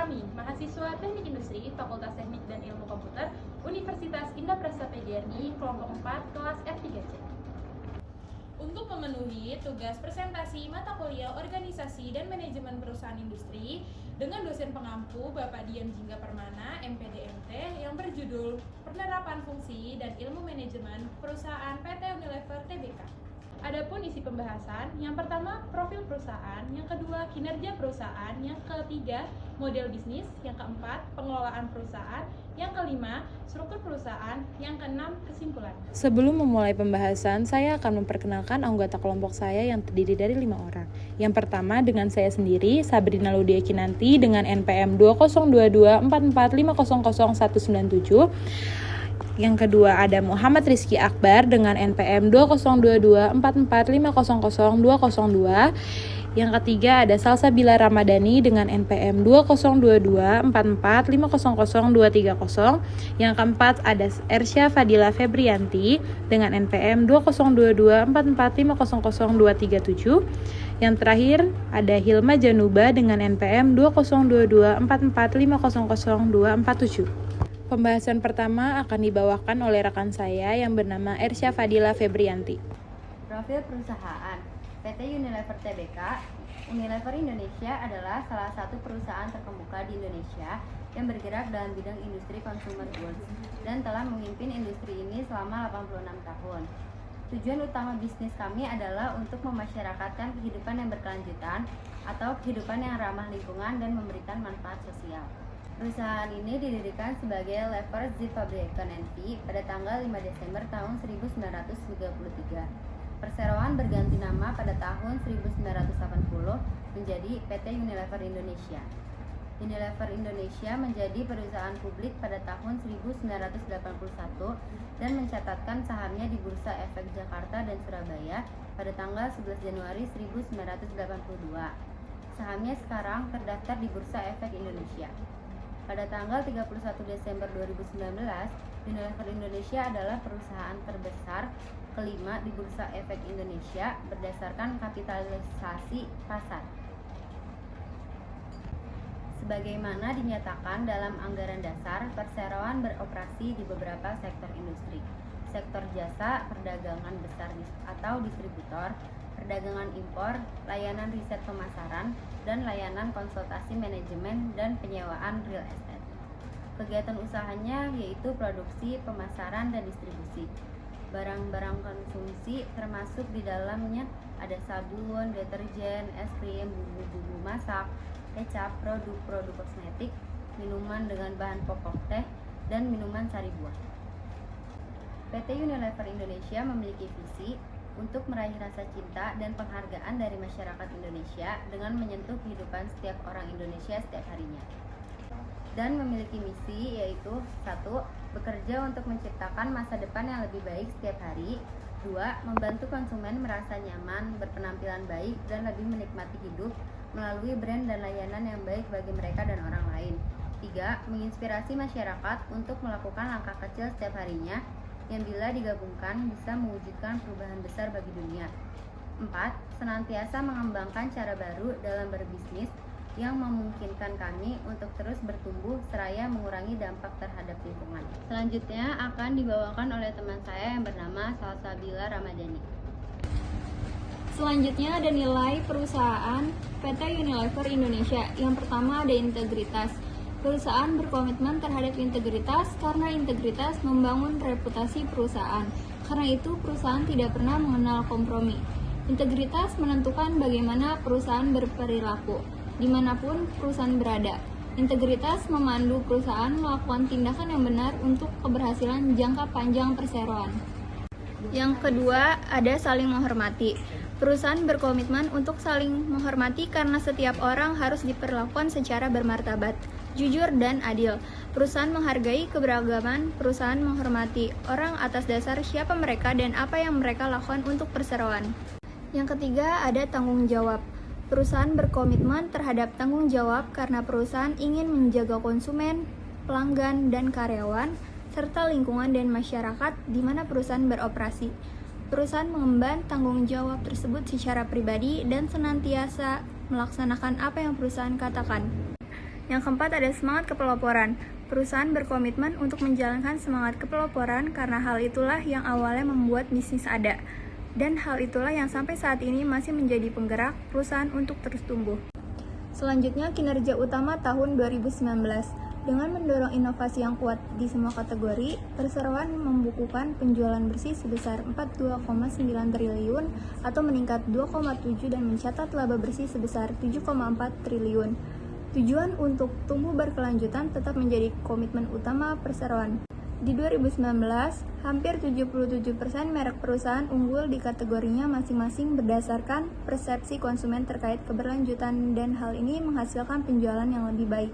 Kami, mahasiswa Teknik Industri, Fakultas Teknik dan Ilmu Komputer, Universitas Indah-Prasta PGRI, kelompok 4, kelas F3C. Untuk memenuhi tugas presentasi mata kuliah Organisasi dan Manajemen Perusahaan Industri dengan dosen pengampu Bapak Dian Jingga Permana, MPDMT, yang berjudul Penerapan Fungsi dan Ilmu Manajemen Perusahaan PT Unilever Tbk. Adapun isi pembahasan, yang pertama profil perusahaan, yang kedua kinerja perusahaan, yang ketiga model bisnis, yang keempat pengelolaan perusahaan, yang kelima struktur perusahaan, yang keenam kesimpulan. Sebelum memulai pembahasan, saya akan memperkenalkan anggota kelompok saya yang terdiri dari 5 orang. Yang pertama dengan saya sendiri, Sabrina Ludia Kinanti dengan NPM 202244500197. Yang kedua ada Muhammad Rizky Akbar dengan NPM 202244500202. Yang ketiga ada Salsabila Ramadhani dengan NPM 202244500230. Yang keempat ada Ersya Fadila Febrianti dengan NPM 202244500237. Yang terakhir ada Hilma Januba dengan NPM 202244500247. Pembahasan pertama akan dibawakan oleh rekan saya yang bernama Ersya Fadila Febrianti. Profil perusahaan PT Unilever Tbk. Unilever Indonesia adalah salah satu perusahaan terkemuka di Indonesia yang bergerak dalam bidang industri consumer goods dan telah memimpin industri ini selama 86 tahun. Tujuan utama bisnis kami adalah untuk memasyarakatkan kehidupan yang berkelanjutan atau kehidupan yang ramah lingkungan dan memberikan manfaat sosial. Perusahaan ini didirikan sebagai Lever Zeefabriken N.V. pada tanggal 5 Desember tahun 1933. Perseroan berganti nama pada tahun 1980 menjadi PT Unilever Indonesia. Unilever Indonesia menjadi perusahaan publik pada tahun 1981 dan mencatatkan sahamnya di Bursa Efek Jakarta dan Surabaya pada tanggal 11 Januari 1982. Sahamnya sekarang terdaftar di Bursa Efek Indonesia. Pada tanggal 31 Desember 2019, Unilever Indonesia adalah perusahaan terbesar kelima di Bursa Efek Indonesia berdasarkan kapitalisasi pasar. Sebagaimana dinyatakan dalam anggaran dasar, perseroan beroperasi di beberapa sektor industri. Sektor jasa, perdagangan besar atau distributor, perdagangan impor, layanan riset pemasaran, dan layanan konsultasi manajemen dan penyewaan real estate. Kegiatan usahanya yaitu produksi, pemasaran, dan distribusi. Barang-barang konsumsi termasuk di dalamnya ada sabun, deterjen, es krim, bumbu-bumbu masak, kecap, produk-produk kosmetik, minuman dengan bahan pokok teh, dan minuman sari buah. PT Unilever Indonesia memiliki visi untuk meraih rasa cinta dan penghargaan dari masyarakat Indonesia dengan menyentuh kehidupan setiap orang Indonesia setiap harinya. Dan memiliki misi yaitu 1. Bekerja untuk menciptakan masa depan yang lebih baik setiap hari. 2. Membantu konsumen merasa nyaman, berpenampilan baik, dan lebih menikmati hidup melalui brand dan layanan yang baik bagi mereka dan orang lain. 3. Menginspirasi masyarakat untuk melakukan langkah kecil setiap harinya yang bila digabungkan bisa mewujudkan perubahan besar bagi dunia. 4. Senantiasa mengembangkan cara baru dalam berbisnis yang memungkinkan kami untuk terus bertumbuh seraya mengurangi dampak terhadap lingkungan. Selanjutnya akan dibawakan oleh teman saya yang bernama Salsabila Ramadhani. Selanjutnya ada nilai perusahaan PT Unilever Indonesia. Yang pertama ada integritas. Perusahaan berkomitmen terhadap integritas karena integritas membangun reputasi perusahaan. Karena itu, perusahaan tidak pernah mengenal kompromi. Integritas menentukan bagaimana perusahaan berperilaku, dimanapun perusahaan berada. Integritas memandu perusahaan melakukan tindakan yang benar untuk keberhasilan jangka panjang perseroan. Yang kedua, ada saling menghormati. Perusahaan berkomitmen untuk saling menghormati karena setiap orang harus diperlakukan secara bermartabat, jujur, dan adil. Perusahaan menghargai keberagaman, perusahaan menghormati orang atas dasar siapa mereka dan apa yang mereka lakukan untuk perseroan. Yang ketiga, ada tanggung jawab. Perusahaan berkomitmen terhadap tanggung jawab karena perusahaan ingin menjaga konsumen, pelanggan, dan karyawan, serta lingkungan dan masyarakat di mana perusahaan beroperasi. Perusahaan mengemban tanggung jawab tersebut secara pribadi dan senantiasa melaksanakan apa yang perusahaan katakan. Yang keempat ada semangat kepeloporan. Perusahaan berkomitmen untuk menjalankan semangat kepeloporan karena hal itulah yang awalnya membuat bisnis ada. Dan hal itulah yang sampai saat ini masih menjadi penggerak perusahaan untuk terus tumbuh. Selanjutnya, kinerja utama tahun 2019. Dengan mendorong inovasi yang kuat di semua kategori, perseroan membukukan penjualan bersih sebesar 42,9 triliun atau meningkat 2,7 dan mencatat laba bersih sebesar 7,4 triliun. Tujuan untuk tumbuh berkelanjutan tetap menjadi komitmen utama perseroan. Di 2019, hampir 77% merek perusahaan unggul di kategorinya masing-masing berdasarkan persepsi konsumen terkait keberlanjutan dan hal ini menghasilkan penjualan yang lebih baik.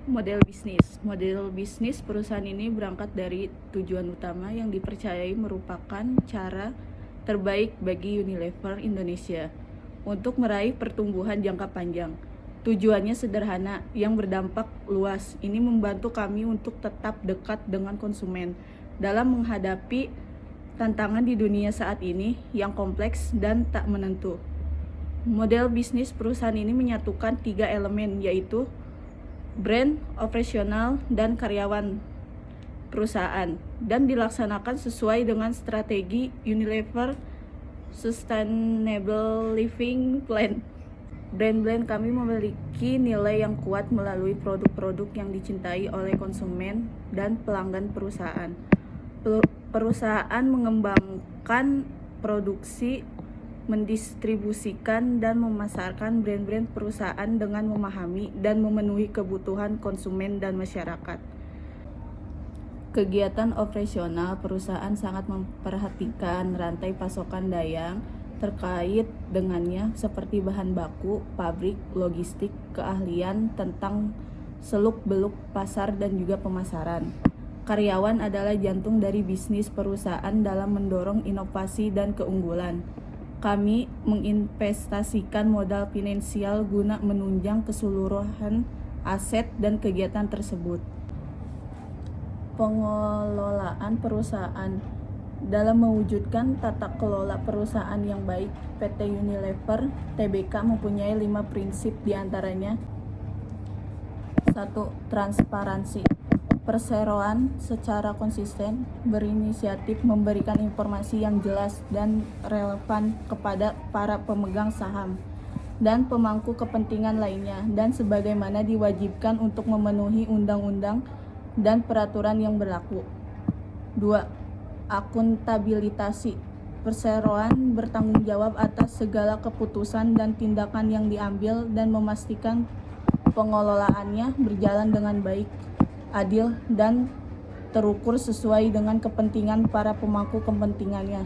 Model bisnis perusahaan ini berangkat dari tujuan utama yang dipercayai merupakan cara terbaik bagi Unilever Indonesia untuk meraih pertumbuhan jangka panjang. Tujuannya sederhana yang berdampak luas. Ini membantu kami untuk tetap dekat dengan konsumen dalam menghadapi tantangan di dunia saat ini yang kompleks dan tak menentu. Model bisnis perusahaan ini menyatukan 3 elemen, yaitu brand, operasional, dan karyawan perusahaan, dan dilaksanakan sesuai dengan strategi Unilever Sustainable Living Plan. Brand kami memiliki nilai yang kuat melalui produk-produk yang dicintai oleh konsumen dan pelanggan perusahaan. Perusahaan mengembangkan produksi, mendistribusikan dan memasarkan brand-brand perusahaan dengan memahami dan memenuhi kebutuhan konsumen dan masyarakat. Kegiatan operasional perusahaan sangat memperhatikan rantai pasokan yang terkait dengannya seperti bahan baku, pabrik, logistik, keahlian tentang seluk-beluk pasar dan juga pemasaran. Karyawan adalah jantung dari bisnis perusahaan dalam mendorong inovasi dan keunggulan. Kami menginvestasikan modal finansial guna menunjang keseluruhan aset dan kegiatan tersebut. Pengelolaan perusahaan. Dalam mewujudkan tata kelola perusahaan yang baik, PT Unilever Tbk mempunyai 5 prinsip diantaranya. 1. Transparansi. Perseroan secara konsisten berinisiatif memberikan informasi yang jelas dan relevan kepada para pemegang saham dan pemangku kepentingan lainnya, dan sebagaimana diwajibkan untuk memenuhi undang-undang dan peraturan yang berlaku. 2. Akuntabilitasi. Perseroan bertanggung jawab atas segala keputusan dan tindakan yang diambil dan memastikan pengelolaannya berjalan dengan baik, adil, dan terukur sesuai dengan kepentingan para pemangku kepentingannya.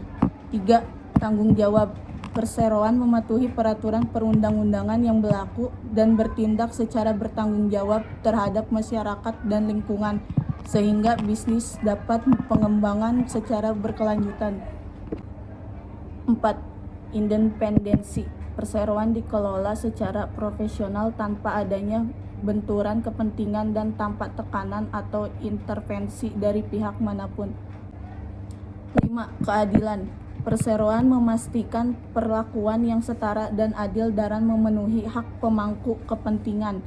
3. Tanggung jawab. Perseroan mematuhi peraturan perundang-undangan yang berlaku dan bertindak secara bertanggung jawab terhadap masyarakat dan lingkungan sehingga bisnis dapat pengembangan secara berkelanjutan. 4. Independensi. Perseroan dikelola secara profesional tanpa adanya benturan kepentingan dan tanpa tekanan atau intervensi dari pihak manapun. 5. Keadilan. Perseroan memastikan perlakuan yang setara dan adil dalam memenuhi hak pemangku kepentingan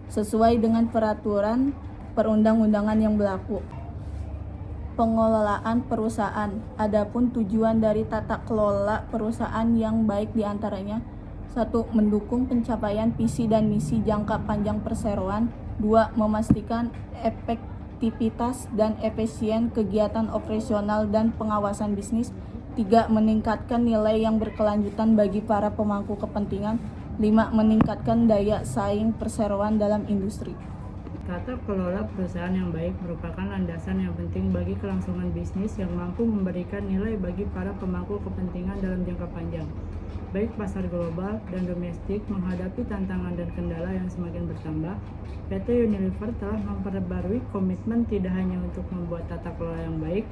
sesuai dengan peraturan perundang-undangan yang berlaku. Pengelolaan perusahaan. Adapun tujuan dari tata kelola perusahaan yang baik diantaranya: 1. Mendukung pencapaian visi dan misi jangka panjang perseroan. 2. Memastikan efektivitas dan efisien kegiatan operasional dan pengawasan bisnis. 3. Meningkatkan nilai yang berkelanjutan bagi para pemangku kepentingan. 5. Meningkatkan daya saing perseroan dalam industri. Tata kelola perusahaan yang baik merupakan landasan yang penting bagi kelangsungan bisnis yang mampu memberikan nilai bagi para pemangku kepentingan dalam jangka panjang. Baik pasar global dan domestik menghadapi tantangan dan kendala yang semakin bertambah, PT Unilever telah memperbarui komitmen tidak hanya untuk membuat tata kelola yang baik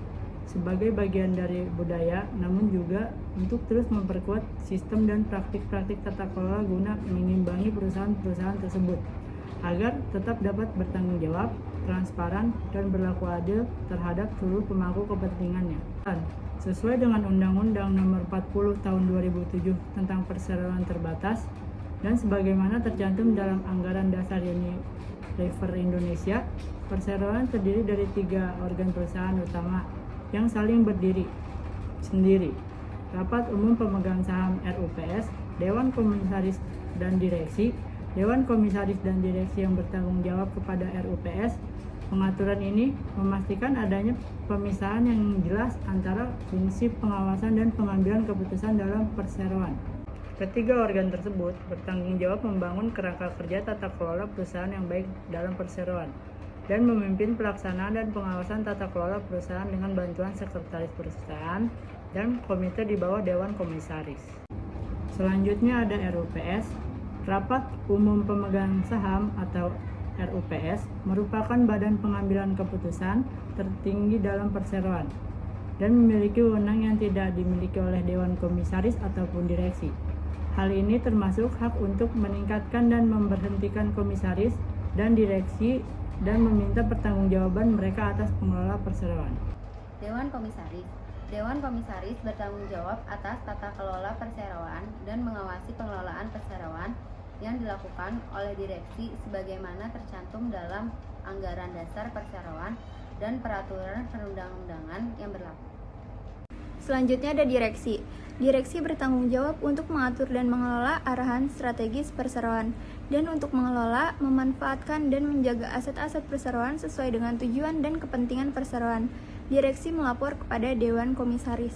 sebagai bagian dari budaya, namun juga untuk terus memperkuat sistem dan praktik-praktik tata kelola guna mengimbangi perusahaan-perusahaan tersebut agar tetap dapat bertanggung jawab, transparan, dan berlaku adil terhadap seluruh pemangku kepentingannya. Dan sesuai dengan Undang-Undang Nomor 40 Tahun 2007 tentang Perseroan Terbatas, Dan sebagaimana tercantum dalam Anggaran Dasar Unilever Indonesia, perseroan terdiri dari 3 organ perusahaan utama yang saling berdiri sendiri. Rapat Umum Pemegang Saham RUPS, Dewan Komisaris dan Direksi, Dewan Komisaris dan Direksi yang bertanggung jawab kepada RUPS. Pengaturan ini memastikan adanya pemisahan yang jelas antara fungsi pengawasan dan pengambilan keputusan dalam perseroan. Ketiga organ tersebut bertanggung jawab membangun kerangka kerja tata kelola perusahaan yang baik dalam perseroan dan memimpin pelaksanaan dan pengawasan tata kelola perusahaan dengan bantuan sekretaris perusahaan dan komite di bawah Dewan Komisaris. Selanjutnya ada RUPS. Rapat Umum Pemegang Saham atau RUPS merupakan badan pengambilan keputusan tertinggi dalam perseroan dan memiliki wewenang yang tidak dimiliki oleh Dewan Komisaris ataupun direksi. Hal ini termasuk hak untuk meningkatkan dan memberhentikan komisaris dan direksi dan meminta pertanggungjawaban mereka atas pengelola perseroan. Dewan Komisaris. Dewan Komisaris bertanggung jawab atas tata kelola perseroan dan mengawasi pengelolaan perseroan yang dilakukan oleh direksi sebagaimana tercantum dalam Anggaran Dasar Perseroan dan peraturan perundang-undangan yang berlaku. Selanjutnya ada direksi. Direksi bertanggung jawab untuk mengatur dan mengelola arahan strategis perseroan dan untuk mengelola, memanfaatkan, dan menjaga aset-aset perseroan sesuai dengan tujuan dan kepentingan perseroan. Direksi melapor kepada Dewan Komisaris.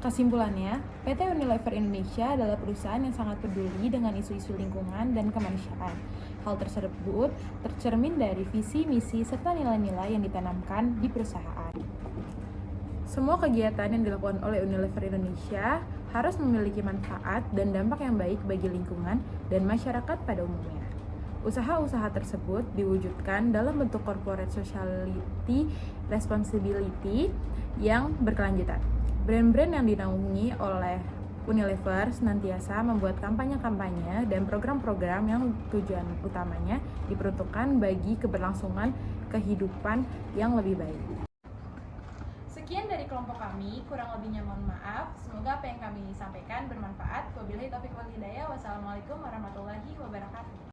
Kesimpulannya, PT Unilever Indonesia adalah perusahaan yang sangat peduli dengan isu-isu lingkungan dan kemanusiaan. Hal tersebut tercermin dari visi, misi, serta nilai-nilai yang ditanamkan di perusahaan. Semua kegiatan yang dilakukan oleh Unilever Indonesia harus memiliki manfaat dan dampak yang baik bagi lingkungan dan masyarakat pada umumnya. Usaha-usaha tersebut diwujudkan dalam bentuk corporate sociality responsibility yang berkelanjutan. Brand-brand yang dinaungi oleh Unilever senantiasa membuat kampanye-kampanye dan program-program yang tujuan utamanya diperuntukkan bagi keberlangsungan kehidupan yang lebih baik. Sekian dari kelompok kami, kurang lebihnya mohon maaf. Semoga apa yang kami sampaikan bermanfaat. Wabillahi taufiq wal hidayah. Wassalamualaikum warahmatullahi wabarakatuh.